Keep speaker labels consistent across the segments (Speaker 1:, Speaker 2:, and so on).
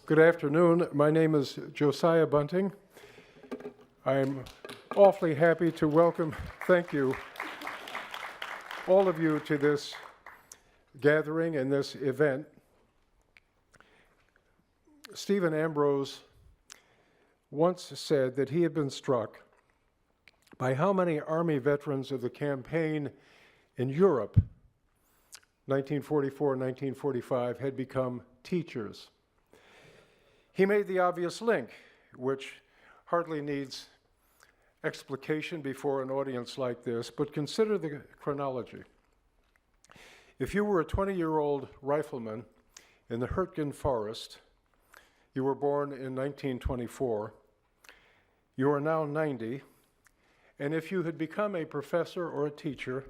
Speaker 1: Good afternoon. My name is Josiah Bunting. I'm awfully happy to welcome, thank you, all of you to this gathering and this event. Stephen Ambrose once said that he had been struck by how many Army veterans of the campaign in Europe, 1944, 1945, had become teachers. He made the obvious link, which hardly needs explication before an audience like this, but consider the chronology. If you were a 20-year-old rifleman in the Hurtgen Forest, you were born in 1924, you are now 90, and if you had become a professor or a teacher,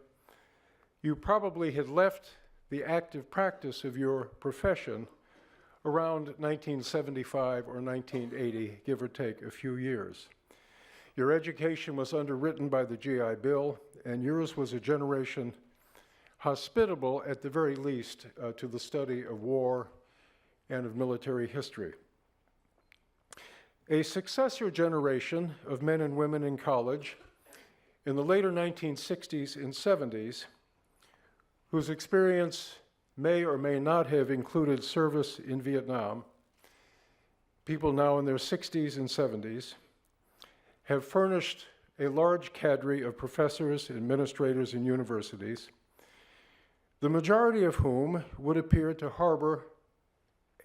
Speaker 1: you probably had left the active practice of your profession around 1975 or 1980, give or take a few years. Your education was underwritten by the GI Bill, and yours was a generation hospitable, at the very least, to the study of war and of military history. A successor generation of men and women in college in the later 1960s and 70s, whose experience may or may not have included service in Vietnam, people now in their 60s and 70s, have furnished a large cadre of professors, administrators, and universities, the majority of whom would appear to harbor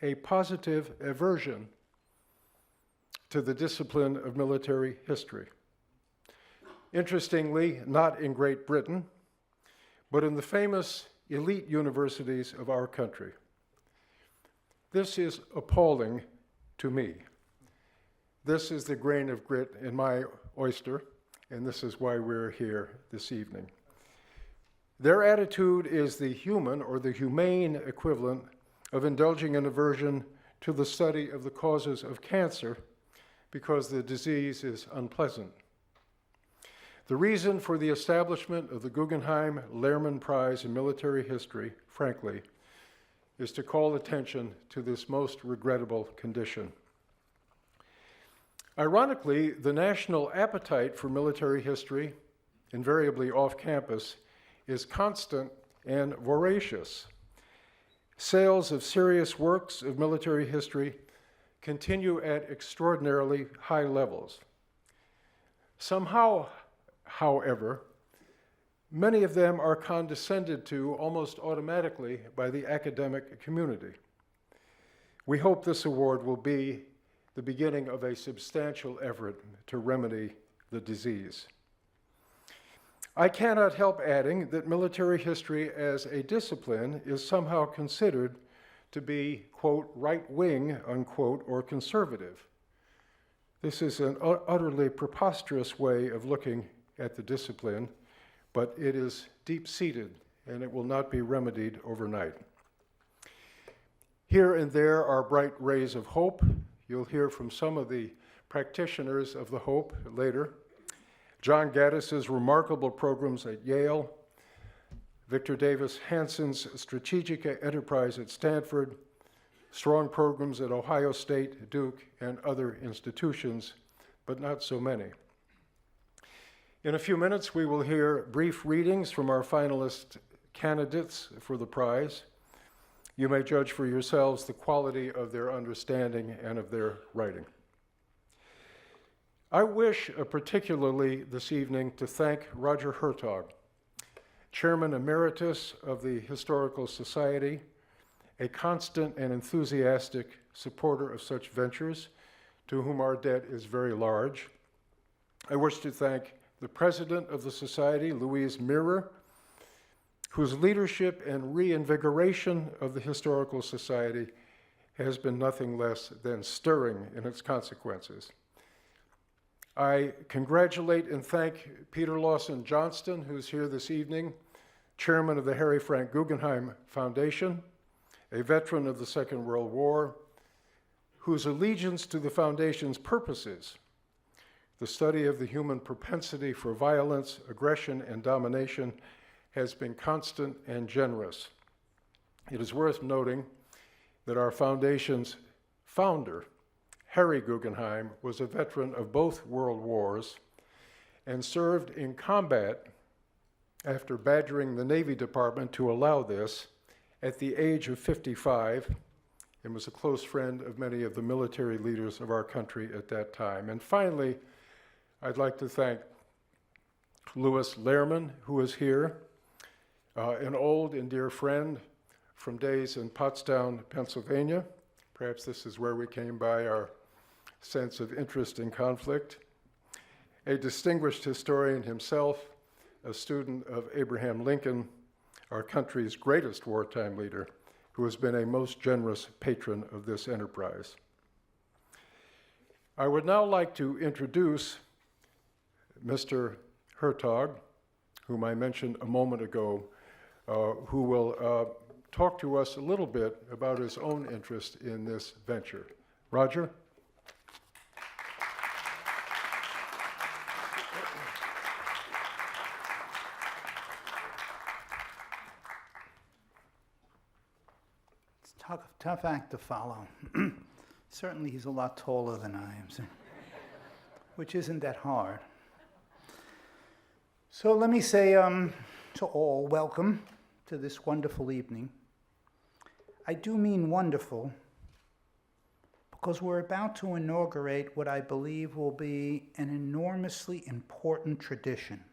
Speaker 1: a positive aversion to the discipline of military history. Interestingly, not in Great Britain, but in the famous elite universities of our country. This is appalling to me. This is the grain of grit in my oyster, and this is why we're here this evening. Their attitude is the human or the humane equivalent of indulging in aversion to the study of the causes of cancer because the disease is unpleasant. The reason for the establishment of the Guggenheim-Lehrman Prize in military history, frankly, is to call attention to this most regrettable condition. Ironically, the national appetite for military history, invariably off-campus, is constant and voracious. Sales of serious works of military history continue at extraordinarily high levels. Somehow, however, many of them are condescended to almost automatically by the academic community. We hope this award will be the beginning of a substantial effort to remedy the disease. I cannot help adding that military history as a discipline is somehow considered to be, quote, right-wing, unquote, or conservative. This is an utterly preposterous way of looking at the discipline, but it is deep-seated and it will not be remedied overnight. Here and there are bright rays of hope. You'll hear from some of the practitioners of the hope later. John Gaddis's remarkable programs at Yale, Victor Davis Hanson's strategic enterprise at Stanford, strong programs at Ohio State, Duke, and other institutions, but not so many. In a few minutes, we will hear brief readings from our finalist candidates for the prize. You may judge for yourselves the quality of their understanding and of their writing. I wish particularly this evening to thank Roger Hertog, Chairman Emeritus of the Historical Society, a constant and enthusiastic supporter of such ventures, to whom our debt is very large. I wish to thank the President of the Society, Louise Mirror, whose leadership and reinvigoration of the Historical Society has been nothing less than stirring in its consequences. I congratulate and thank Peter Lawson Johnston, who's here this evening, Chairman of the Harry Frank Guggenheim Foundation, a veteran of the Second World War, whose allegiance to the Foundation's purposes, the study of the human propensity for violence, aggression, and domination, has been constant and generous. It is worth noting that our Foundation's founder, Harry Guggenheim, was a veteran of both World Wars and served in combat after badgering the Navy Department to allow this at the age of 55, and was a close friend of many of the military leaders of our country at that time. And finally, I'd like to thank Louis Lehrman, who is here, an old and dear friend from days in Pottstown, Pennsylvania. Perhaps this is where we came by our sense of interest and conflict. A distinguished historian himself, a student of Abraham Lincoln, our country's greatest wartime leader, who has been a most generous patron of this enterprise. I would now like to introduce Mr. Hertog, whom I mentioned a moment ago, who will talk to us a little bit about his own interest in this venture. Roger?
Speaker 2: It's a tough act to follow. Certainly he's a lot taller than I am, which isn't that hard. So let me say to all, welcome to this wonderful evening. I do mean wonderful because we're about to inaugurate what I believe will be an enormously important tradition,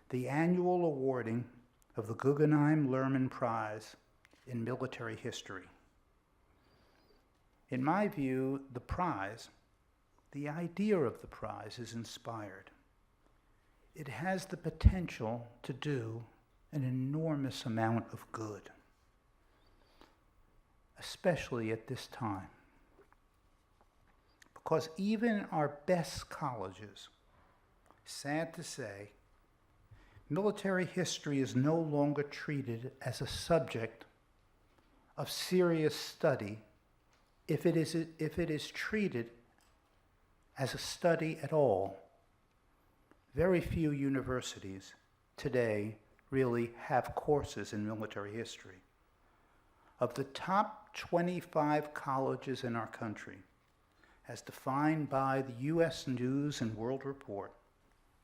Speaker 2: the annual awarding of the Guggenheim-Lehrman Prize in military history. In my view, the prize, the idea of the prize is inspired. It has the potential to do an enormous amount of good, especially at this time. Because even our best colleges, sad to say, military history is no longer treated as a subject of serious study if it is treated as a study at all. Very few universities today really have courses in military history. Of the top 25 colleges in our country, as defined by the U.S. News and World Report,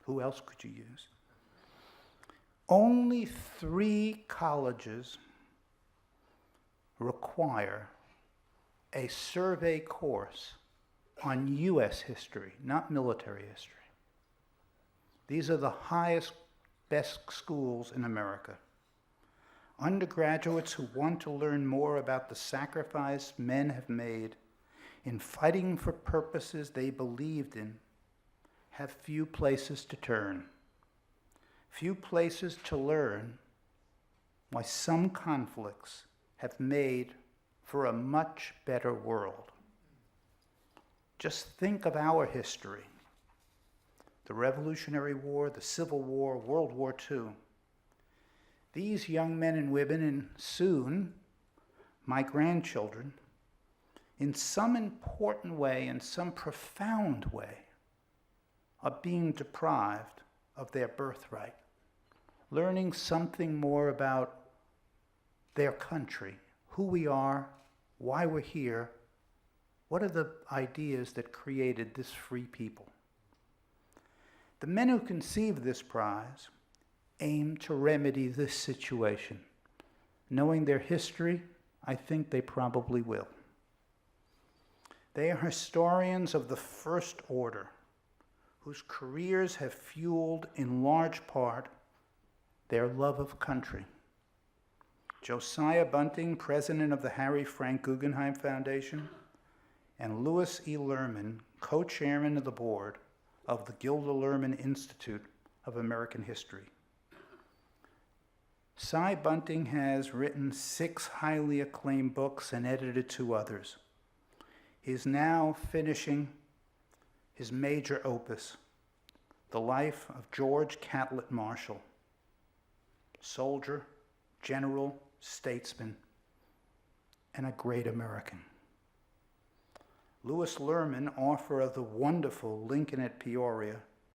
Speaker 2: who else could you use? Only 3 colleges require a survey course on U.S. history, not military history. These are the highest, best schools in America. Undergraduates who want to learn more about the sacrifice men have made in fighting for purposes they believed in have few places to turn, few places to learn why some conflicts have made for a much better world. Just think of our history. The Revolutionary War, the Civil War, World War II. These young men and women, and soon my grandchildren, in some important way, in some profound way, are being deprived of their birthright, learning something more about their country, who we are, why we're here, what are the ideas that created this free people. The men who conceived this prize aim to remedy this situation. Knowing their history, I think they probably will. They are historians of the first order, whose careers have fueled in large part their love of country. Josiah Bunting, president of the Harry Frank Guggenheim Foundation, and Louis E. Lehrman, co-chairman of the board of the Gilda Lehrman Institute of American History. Cy Bunting has written 6 highly acclaimed books and edited 2 others. He's now finishing his major opus, The Life of George Catlett Marshall, soldier, general, statesman, and a great American. Louis Lehrman, author of the wonderful Lincoln at Peoria,